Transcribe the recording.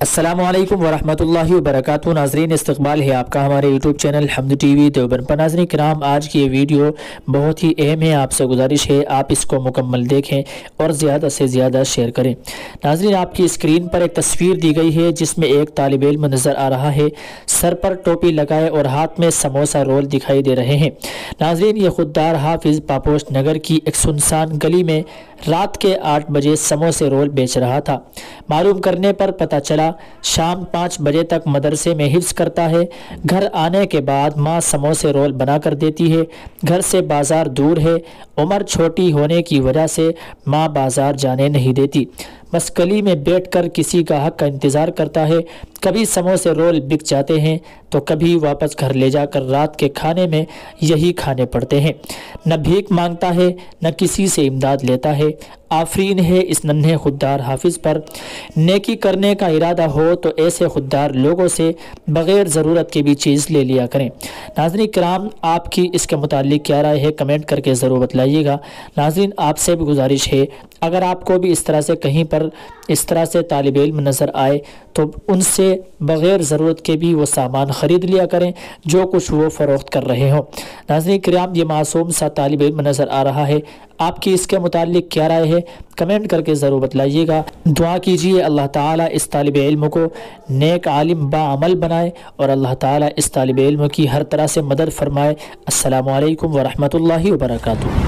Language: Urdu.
السلام علیکم ورحمۃ اللہ وبرکاتہ۔ ناظرین، استقبال ہے آپ کا ہمارے یوٹیوب چینل حمد ٹی وی دیوبند پر۔ ناظرین کرام، آج کی یہ ویڈیو بہت ہی اہم ہے، آپ سے گزارش ہے آپ اس کو مکمل دیکھیں اور زیادہ سے زیادہ شیئر کریں۔ ناظرین، آپ کی اسکرین پر ایک تصویر دی گئی ہے جس میں ایک طالب علم نظر آ رہا ہے، سر پر ٹوپی لگائے اور ہاتھ میں سموسہ رول دکھائی دے رہے ہیں۔ ناظرین، یہ خوددار حافظ پاپوش نگر کی ایک سنسان گلی میں رات کے 8 بجے سموسے رول بیچ رہا تھا۔ معلوم کرنے پر پتہ چلا شام 5 بجے تک مدرسے میں حفظ کرتا ہے۔ گھر آنے کے بعد ماں سموسے رول بنا کر دیتی ہے۔ گھر سے بازار دور ہے، عمر چھوٹی ہونے کی وجہ سے ماں بازار جانے نہیں دیتی، بس گلی میں بیٹھ کر کسی کا حق کا انتظار کرتا ہے۔ کبھی سموسے رول بک جاتے ہیں تو کبھی واپس گھر لے جا کر رات کے کھانے میں یہی کھانے پڑتے ہیں۔ نہ بھیک مانگتا ہے نہ کسی سے امداد لیتا ہے۔ آفرین ہے اس ننھے خوددار حافظ پر۔ نیکی کرنے کا ارادہ ہو تو ایسے خوددار لوگوں سے بغیر ضرورت کے بھی چیز لے لیا کریں۔ ناظرین کرام، آپ کی اس کے متعلق کیا رائے ہے کمنٹ کر کے ضرور بتلائیے گا۔ ناظرین، آپ سے بھی گزارش ہے اگر آپ کو بھی اس طرح سے کہیں پر اس طرح سے طالب علم نظر آئے تو ان سے بغیر ضرورت کے بھی وہ سامان خرید لیا کریں جو کچھ وہ فروخت کر رہے ہوں۔ ناظرین کرام، یہ معصوم سا طالب علم نظر آ رہا ہے، آپ کی اس کے متعلق کیا رائے ہے کمنٹ کر کے ضرور بتلائیے گا۔ دعا کیجیے اللہ تعالیٰ اس طالب علم کو نیک عالم با عمل بنائے اور اللہ تعالیٰ اس طالب علم کی ہر طرح سے مدد فرمائے۔ السلام علیکم ورحمۃ اللہ وبرکاتہ۔